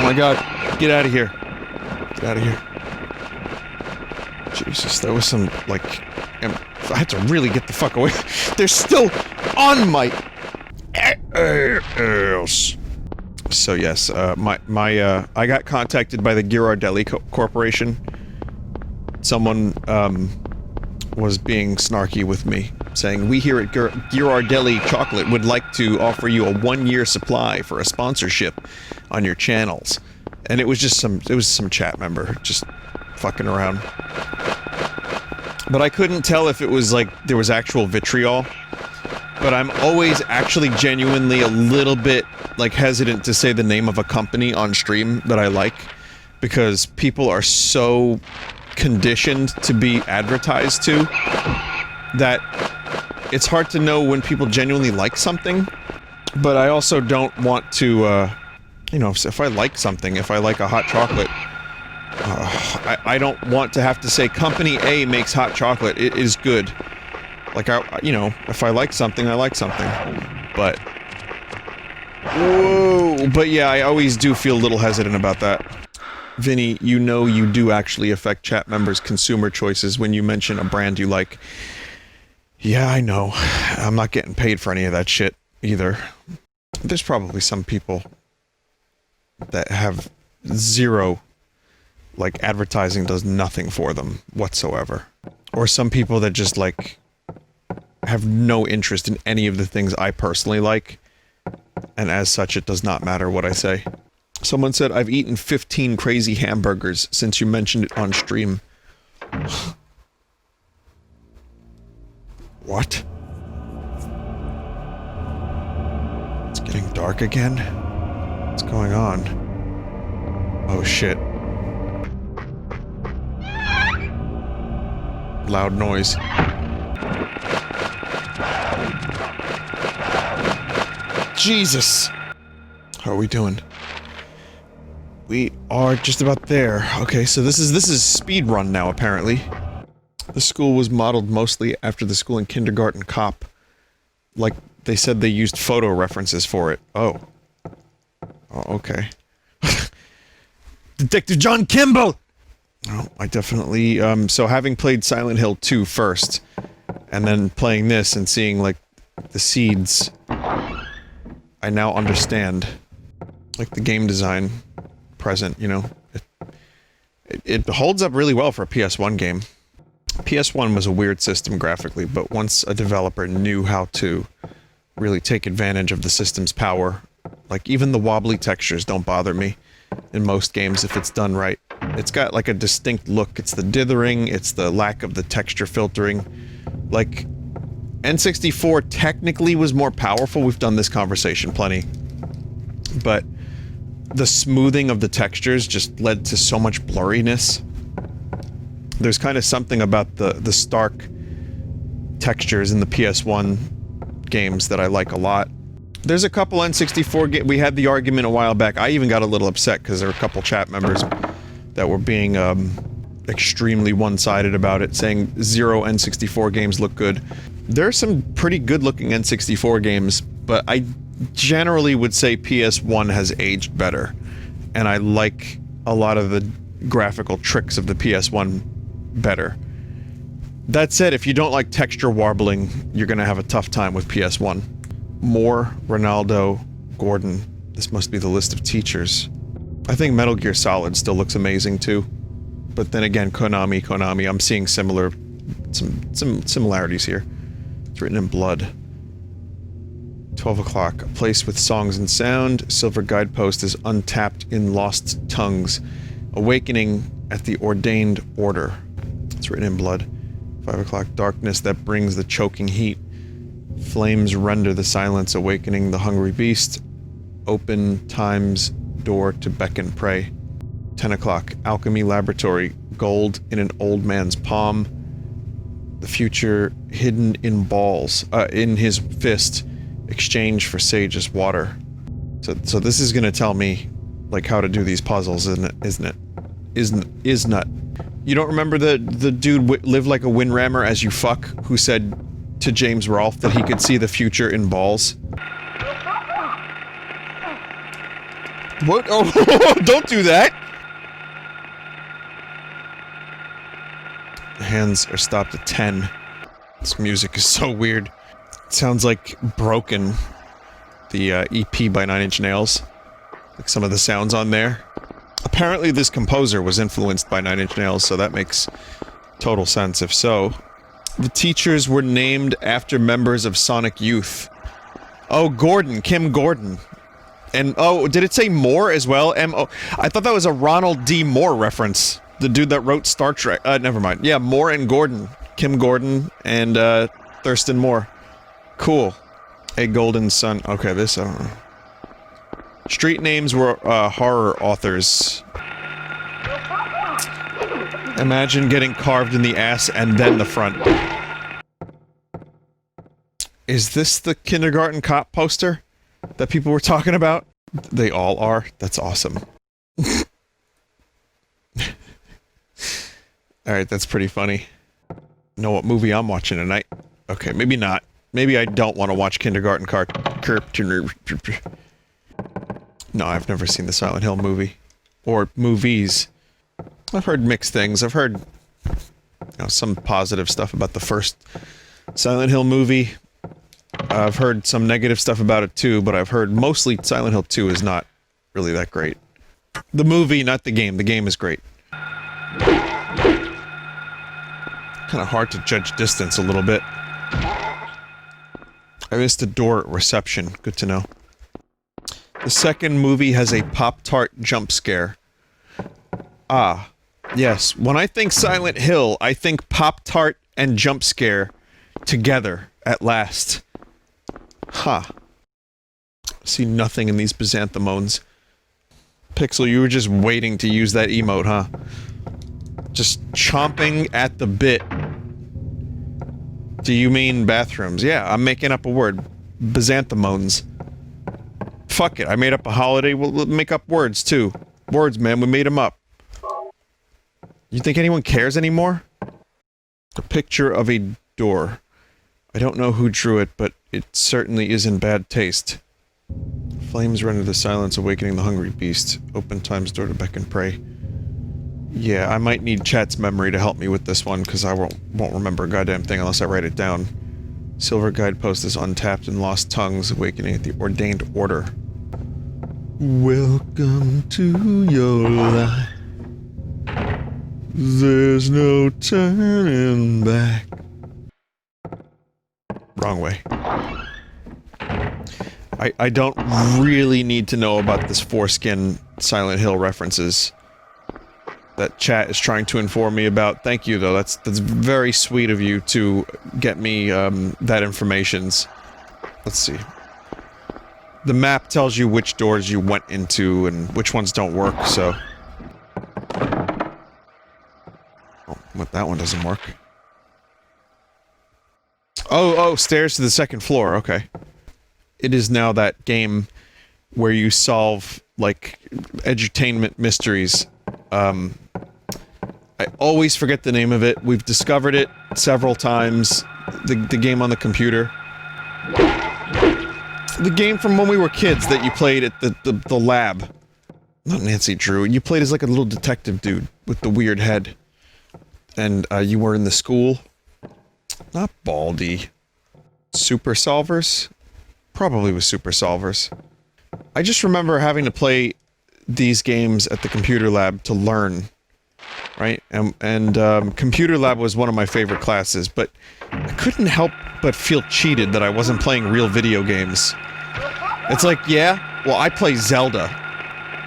my god. Get out of here. Get out of here. Jesus, that was some, like... I had to really get the fuck away. They're still on my... ass. So yes, I got contacted by the Ghirardelli Corporation. Someone, was being snarky with me, saying, "We here at Ghirardelli Chocolate would like to offer you a 1-year supply for a sponsorship on your channels." And it was just some chat member just fucking around. But I couldn't tell if it was like, there was actual vitriol. But I'm always actually genuinely a little bit, like, hesitant to say the name of a company on stream that I like. Because people are so conditioned to be advertised to that it's hard to know when people genuinely like something. But I also don't want to, you know, if I like something, if I like a hot chocolate, I don't want to have to say Company A makes hot chocolate, it is good. Like, you know, if I like something, I like something. But... whoa! But yeah, I always do feel a little hesitant about that. Vinny, you know you do actually affect chat members' consumer choices when you mention a brand you like. Yeah, I know. I'm not getting paid for any of that shit, either. There's probably some people that have zero... like, advertising does nothing for them whatsoever. Or some people that just, like... have no interest in any of the things I personally like, and as such it does not matter what I say. Someone said, "I've eaten 15 crazy hamburgers since you mentioned it on stream." What? It's getting dark again? What's going on? Oh shit. Loud noise. Jesus! How are we doing? We are just about there. Okay, so this is speed run now, apparently. The school was modeled mostly after the school in Kindergarten Cop. Like, they said they used photo references for it. Oh. Oh, okay. Detective John Kimball! Oh, I definitely, so having played Silent Hill 2 first, and then playing this and seeing, like, the seeds, I now understand, like, the game design present, you know? It holds up really well for a PS1 game. PS1 was a weird system graphically, but once a developer knew how to really take advantage of the system's power, like, even the wobbly textures don't bother me in most games if it's done right. It's got, like, a distinct look. It's the dithering, it's the lack of the texture filtering. Like, N64 technically was more powerful, we've done this conversation plenty. But the smoothing of the textures just led to so much blurriness. There's kind of something about the stark textures in the PS1 games that I like a lot. There's a couple N64 we had the argument a while back. I even got a little upset because there were a couple chat members that were being extremely one-sided about it, saying 0 N64 games look good. There are some pretty good-looking N64 games, but I generally would say PS1 has aged better, and I like a lot of the graphical tricks of the PS1 better. That said, if you don't like texture warbling, you're gonna have a tough time with PS1. Moore, Ronaldo, Gordon. This must be the list of teachers. I think Metal Gear Solid still looks amazing too. But then again, Konami, I'm seeing some similarities here. It's written in blood. 12 o'clock. A place with songs and sound. Silver guidepost is untapped in lost tongues. Awakening at the ordained order. It's written in blood. 5 o'clock. Darkness that brings the choking heat. Flames render the silence, awakening the hungry beast. Open time's door to beckon prey. 10 o'clock. Alchemy laboratory. Gold in an old man's palm. The future hidden in balls. In his fist. Exchange for sage's water. So this is gonna tell me, like, how to do these puzzles, isn't it? Is not. You don't remember the dude live like a windrammer as you fuck, who said to James Rolfe that he could see the future in balls? What? Oh, don't do that! The hands are stopped at 10. This music is so weird. It sounds like Broken, the EP by Nine Inch Nails. Like some of the sounds on there. Apparently this composer was influenced by Nine Inch Nails, so that makes total sense if so. The teachers were named after members of Sonic Youth. Oh, Gordon. Kim Gordon. And, oh, did it say Moore as well? M-O- I thought that was a Ronald D. Moore reference. The dude that wrote Star Trek. Never mind. Yeah, Moore and Gordon. Kim Gordon and, Thurston Moore. Cool. A Golden Sun. Okay, this, I don't know. Street names were, horror authors. Imagine getting carved in the ass and then the front. Is this the kindergarten cop poster that people were talking about? They all are. That's awesome. Alright, that's pretty funny. Know what movie I'm watching tonight? Okay, maybe not. Maybe I don't want to watch kindergarten No, I've never seen the Silent Hill movie. Or movies. I've heard mixed things. I've heard, you know, some positive stuff about the first Silent Hill movie. I've heard some negative stuff about it too, but I've heard mostly Silent Hill 2 is not really that great. The movie, not the game. The game is great. Kind of hard to judge distance a little bit. I missed a door at reception. Good to know. The second movie has a Pop-Tart jump scare. Ah, yes. When I think Silent Hill, I think Pop-Tart and jump scare together at last. Huh. See nothing in these Bizanthomones. Pixel, you were just waiting to use that emote, huh? Just chomping at the bit. Do you mean bathrooms? Yeah, I'm making up a word. Bizanthomones. Fuck it, I made up a holiday, we'll make up words, too. Words, man, we made them up. You think anyone cares anymore? A picture of a door. I don't know who drew it, but it certainly is in bad taste. Flames render the silence, awakening the hungry beast. Open time's door to beck and pray. Yeah, I might need chat's memory to help me with this one, because I won't remember a goddamn thing unless I write it down. Silver guidepost is untapped and lost tongues, awakening at the ordained order. Welcome to your life. There's no turning back. Wrong way. I don't really need to know about this foreskin Silent Hill references that chat is trying to inform me about. Thank you, though. That's very sweet of you to get me, that informations. Let's see. The map tells you which doors you went into and which ones don't work, so... Oh, what, that one doesn't work. Oh, stairs to the second floor, okay. It is now that game where you solve, like, edutainment mysteries. I always forget the name of it. We've discovered it several times. The game on the computer. The game from when we were kids that you played at the lab. Not Nancy Drew. You played as like a little detective dude with the weird head. And, you were in the school. Not Baldy. Super Solvers? Probably was Super Solvers. I just remember having to play these games at the computer lab to learn. Right? And computer lab was one of my favorite classes, but I couldn't help but feel cheated that I wasn't playing real video games. It's like, yeah, well, I play Zelda.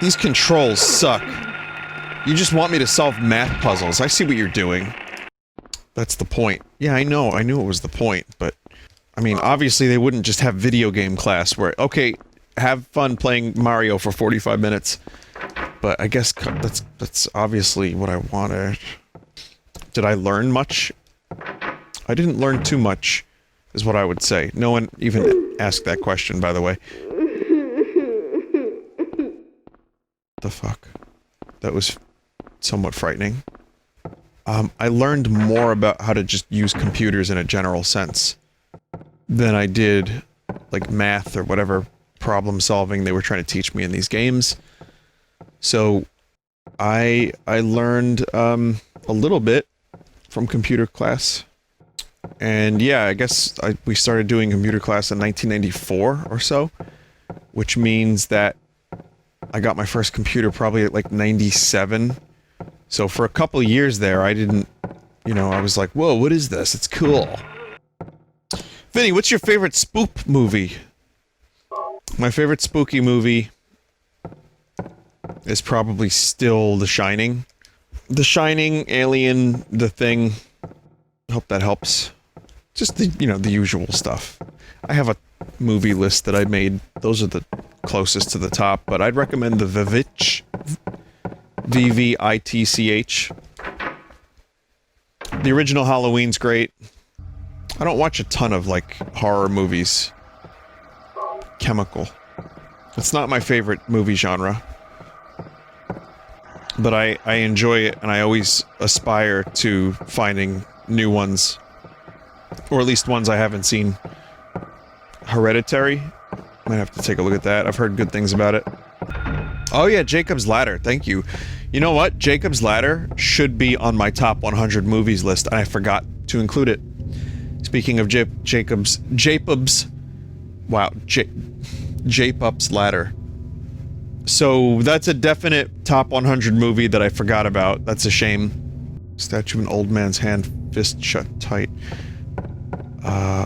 These controls suck. You just want me to solve math puzzles. I see what you're doing. That's the point. Yeah, I know. I knew it was the point, but... I mean, obviously they wouldn't just have video game class where, okay, have fun playing Mario for 45 minutes. But I guess that's obviously what I wanted. Did I learn much? I didn't learn too much, is what I would say. No one even asked that question, by the way. The fuck? That was somewhat frightening. I learned more about how to just use computers in a general sense than I did, like, math or whatever problem solving they were trying to teach me in these games. So I learned a little bit from computer class. And yeah, I guess we started doing computer class in 1994 or so, which means that I got my first computer probably at like 97. So for a couple of years there, I didn't, you know, I was like, whoa, what is this? It's cool. Vinny, what's your favorite spook movie? My favorite spooky movie is probably still The Shining. The Shining, Alien, The Thing. I hope that helps. Just the, you know, the usual stuff. I have a movie list that I made. Those are the closest to the top, but I'd recommend the Vivitch. VVITCH. The original Halloween's great. I don't watch a ton of, like, horror movies. Chemical. It's not my favorite movie genre. But I enjoy it, and I always aspire to finding new ones. Or at least ones I haven't seen. Hereditary? Might have to take a look at that. I've heard good things about it. Oh yeah, Jacob's Ladder. Thank you. You know what? Jacob's Ladder should be on my top 100 movies list, and I forgot to include it. Speaking of Jacob's Ladder. So that's a definite top 100 movie that I forgot about. That's a shame. Statue of an old man's hand, fist shut tight.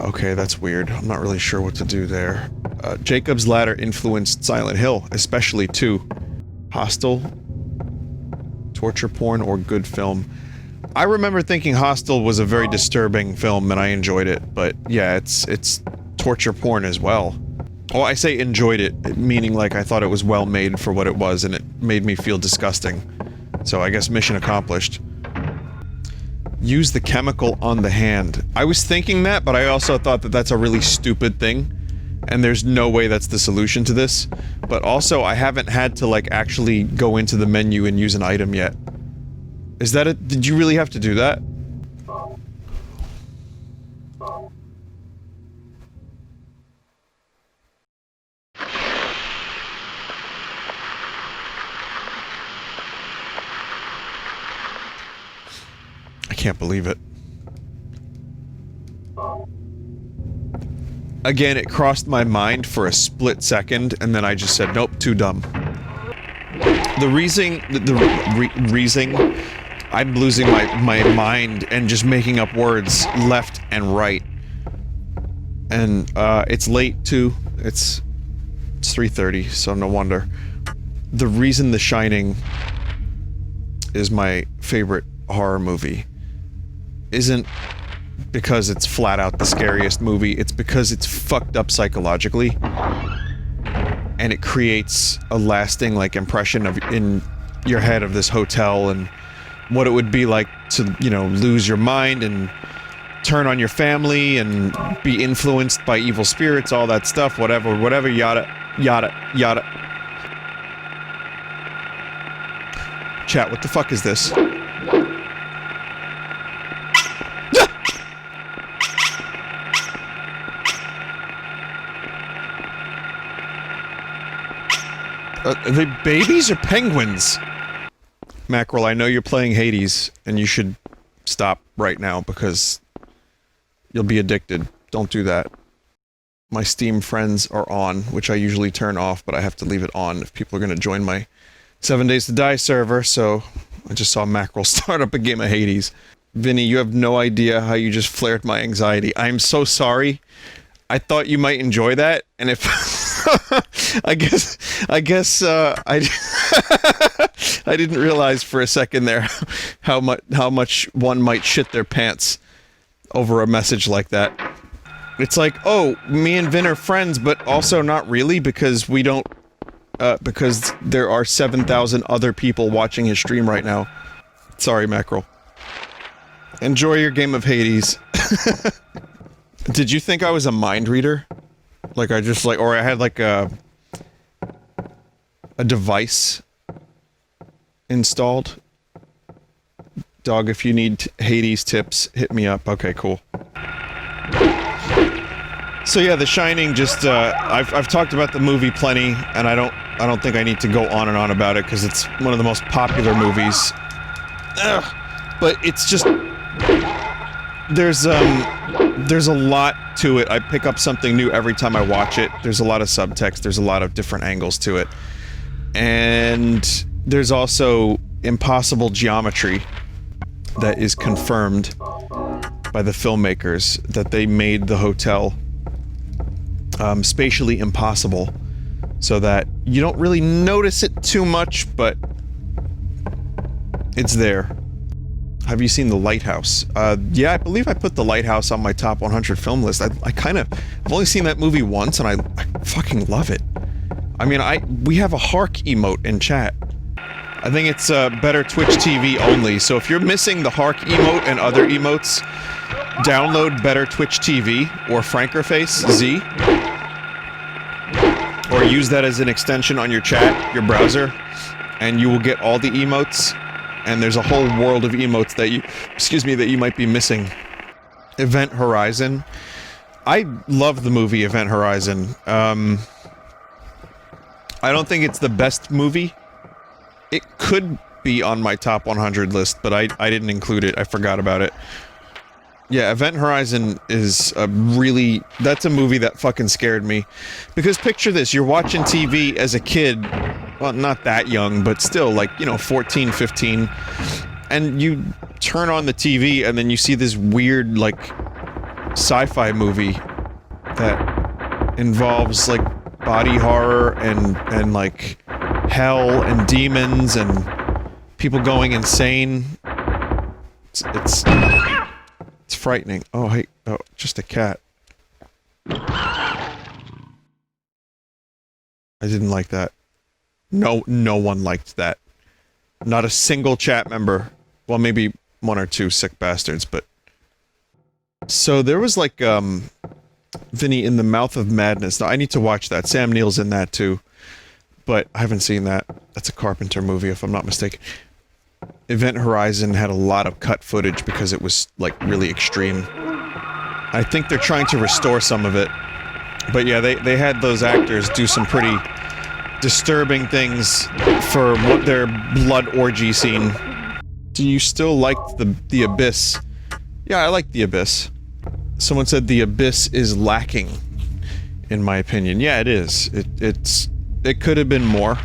Okay, that's weird. I'm not really sure what to do there. Jacob's Ladder influenced Silent Hill, especially 2. Hostel, torture porn, or good film. I remember thinking Hostel was a very disturbing film, and I enjoyed it, but yeah, it's torture porn as well. Oh, I say enjoyed it, meaning like I thought it was well made for what it was, and it made me feel disgusting. So I guess mission accomplished. Use the chemical on the hand. I was thinking that, but I also thought that that's a really stupid thing, and there's no way that's the solution to this. But also, I haven't had to, like, actually go into the menu and use an item yet. Is that it? Did you really have to do that? I can't believe it. Again, it crossed my mind for a split second, and then I just said, nope, too dumb. The reason, I'm losing my mind and just making up words left and right. And, it's late, too. It's 3:30, so no wonder. The reason The Shining is my favorite horror movie isn't because it's flat out the scariest movie, it's because it's fucked up psychologically. And it creates a lasting, like, impression of in your head of this hotel and what it would be like to, you know, lose your mind and turn on your family and be influenced by evil spirits, all that stuff, whatever, yada, yada, yada. Chat, what the fuck is this? Are they babies or penguins? Mackerel, I know you're playing Hades, and you should stop right now, because you'll be addicted. Don't do that. My Steam friends are on, which I usually turn off, but I have to leave it on if people are going to join my 7 Days to Die server, so I just saw Mackerel start up a game of Hades. Vinny, you have no idea how you just flared my anxiety. I'm so sorry. I thought you might enjoy that, and if... I guess, I didn't realize for a second there how much one might shit their pants over a message like that. It's like, oh, me and Vin are friends, but also not really, because we don't, because there are 7,000 other people watching his stream right now. Sorry, Mackerel. Enjoy your game of Hades. Did you think I was a mind reader? Like I just like, or I had like a device installed? Dog, if you need Hades tips, hit me up. Okay, cool. So yeah, The Shining just, I've talked about the movie plenty, and I don't I don't think I need to go on and on about it because it's one of the most popular movies. Ugh. But it's just... There's a lot to it. I pick up something new every time I watch it. There's a lot of subtext. There's a lot of different angles to it. And there's also impossible geometry that is confirmed by the filmmakers that they made the hotel spatially impossible so that you don't really notice it too much, but it's there. Have you seen The Lighthouse? Yeah, I believe I put The Lighthouse on my top 100 film list. I've only seen that movie once and I fucking love it. I mean, we have a Hark emote in chat. I think it's better Twitch TV only, so if you're missing the Hark emote and other emotes, download Better Twitch TV or Frankerface Z, or use that as an extension on your chat, your browser, and you will get all the emotes, and there's a whole world of emotes that you might be missing. Event Horizon. I love the movie Event Horizon. I don't think it's the best movie. It could be on my top 100 list, but I didn't include it. I forgot about it. Yeah, Event Horizon is that's a movie that fucking scared me. Because picture this, you're watching TV as a kid, well, not that young, but still, like, 14, 15, and you turn on the TV and then you see this weird, like, sci-fi movie that involves, like, body horror and like, hell and demons and people going insane. It's frightening. Oh, hey. Oh, just a cat. I didn't like that. No one liked that. Not a single chat member. Well, maybe one or two sick bastards, but... So there was like, Vinny in the Mouth of Madness. Now, I need to watch that. Sam Neill's in that, too. But I haven't seen that. That's a Carpenter movie, if I'm not mistaken. Event Horizon had a lot of cut footage because it was, like, really extreme. I think they're trying to restore some of it. But yeah, they had those actors do some pretty disturbing things for what their blood orgy scene. Do you still like the Abyss? Yeah, I like The Abyss. Someone said The Abyss is lacking, in my opinion. Yeah, it is. It could have been more.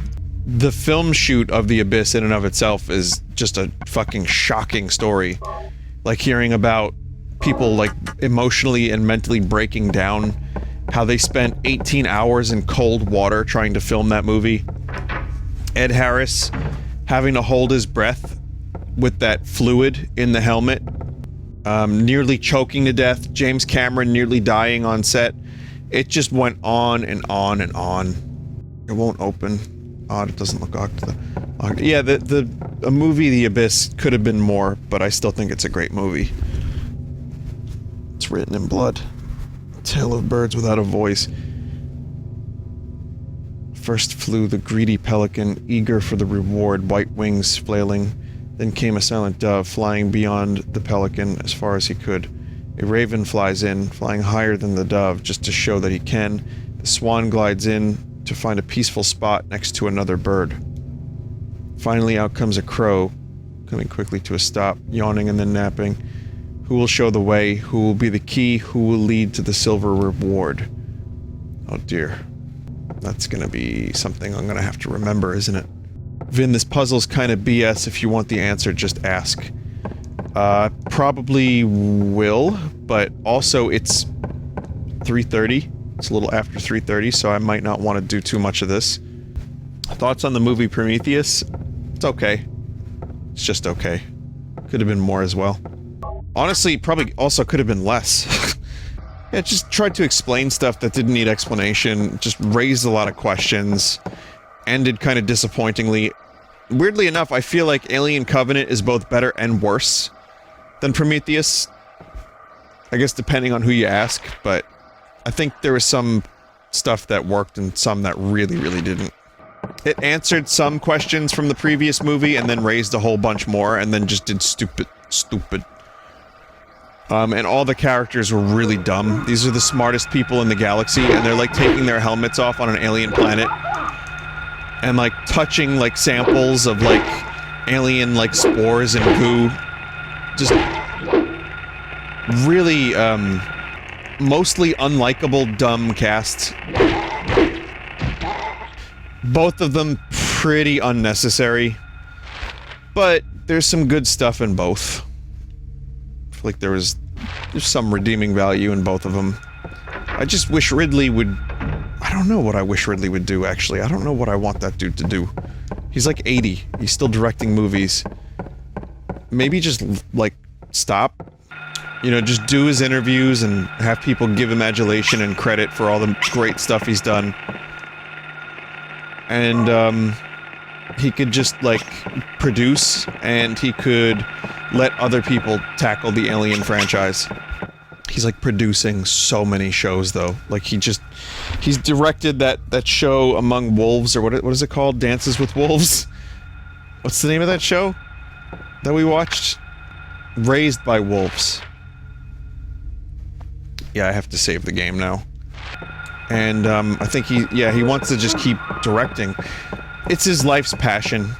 The film shoot of The Abyss in and of itself is just a fucking shocking story. Like hearing about people like emotionally and mentally breaking down, how they spent 18 hours in cold water trying to film that movie. Ed Harris having to hold his breath with that fluid in the helmet. Nearly choking to death. James Cameron nearly dying on set. It just went on and on and on. It won't open. Odd, it doesn't look odd. Yeah, a movie, The Abyss, could have been more, but I still think it's a great movie. It's written in blood. Tale of birds without a voice. First flew the greedy pelican, eager for the reward, white wings flailing. Then came a silent dove, flying beyond the pelican as far as he could. A raven flies in, flying higher than the dove, just to show that he can. The swan glides in to find a peaceful spot next to another bird. Finally out comes a crow, coming quickly to a stop, yawning and then napping. Who will show the way? Who will be the key? Who will lead to the silver reward? Oh dear. That's gonna be something I'm gonna have to remember, isn't it? Vin, this puzzle's kind of BS. If you want the answer, just ask. Probably will, but also it's 3:30. It's a little after 3:30, so I might not want to do too much of this. Thoughts on the movie Prometheus? It's okay. It's just okay. Could have been more as well. Honestly, probably also could have been less. Yeah, just tried to explain stuff that didn't need explanation, just raised a lot of questions, ended kind of disappointingly. Weirdly enough, I feel like Alien Covenant is both better and worse than Prometheus. I guess depending on who you ask, but I think there was some stuff that worked and some that really, really didn't. It answered some questions from the previous movie and then raised a whole bunch more and then just did stupid. And all the characters were really dumb. These are the smartest people in the galaxy and they're like taking their helmets off on an alien planet. and like touching like samples of like alien like spores and goo. Just really mostly unlikable, dumb cast. Both of them pretty unnecessary, but there's some good stuff in both. I feel like there's some redeeming value in both of them. I just wish Ridley would... I don't know what I wish Ridley would do, actually. I don't know what I want that dude to do. He's like 80. He's still directing movies. Maybe just, like, stop. You know, just do his interviews and have people give him adulation and credit for all the great stuff he's done. And, he could just, like, produce, and he could let other people tackle the Alien franchise. He's, like, producing so many shows, though. Like, he's directed that show Among Wolves, or what is it called? Dances with Wolves? What's the name of that show that we watched? Raised by Wolves. Yeah, I have to save the game now. And, I think he wants to just keep directing. It's his life's passion,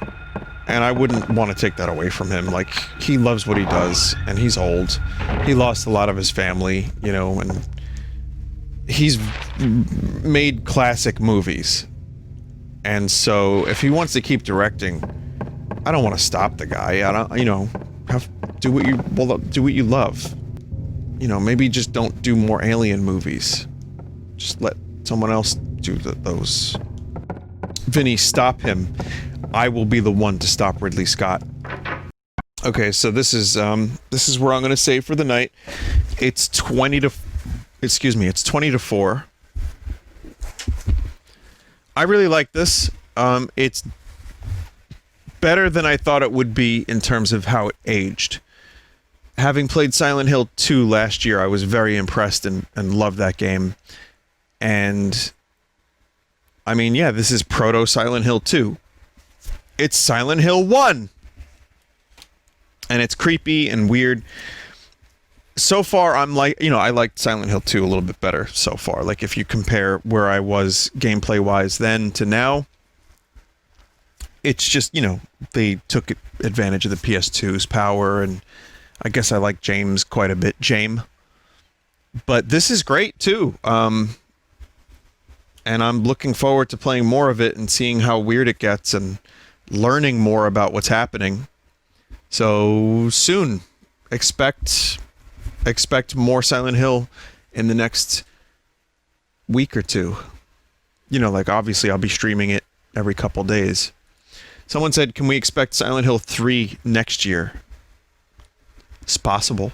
and I wouldn't want to take that away from him. Like, he loves what he does, and he's old. He lost a lot of his family, you know, and he's made classic movies. And so, if he wants to keep directing, I don't want to stop the guy. I don't, you know, do what you love. You know, maybe just don't do more Alien movies. Just let someone else do those. Vinny, stop him. I will be the one to stop Ridley Scott. Okay, so this is where I'm gonna save for the night. It's 20 to 4. I really like this. It's better than I thought it would be in terms of how it aged. Having played Silent Hill 2 last year, I was very impressed and loved that game. And I mean, yeah, this is proto Silent Hill 2. It's Silent Hill 1! And it's creepy and weird. So far, I'm like, you know, I liked Silent Hill 2 a little bit better so far. Like, if you compare where I was gameplay-wise then to now, it's just, you know, they took advantage of the PS2's power, and I guess I like James quite a bit. But this is great, too. And I'm looking forward to playing more of it and seeing how weird it gets and learning more about what's happening. So soon, expect more Silent Hill in the next week or two. You know, like, obviously I'll be streaming it every couple days. Someone said, can we expect Silent Hill 3 next year? It's possible.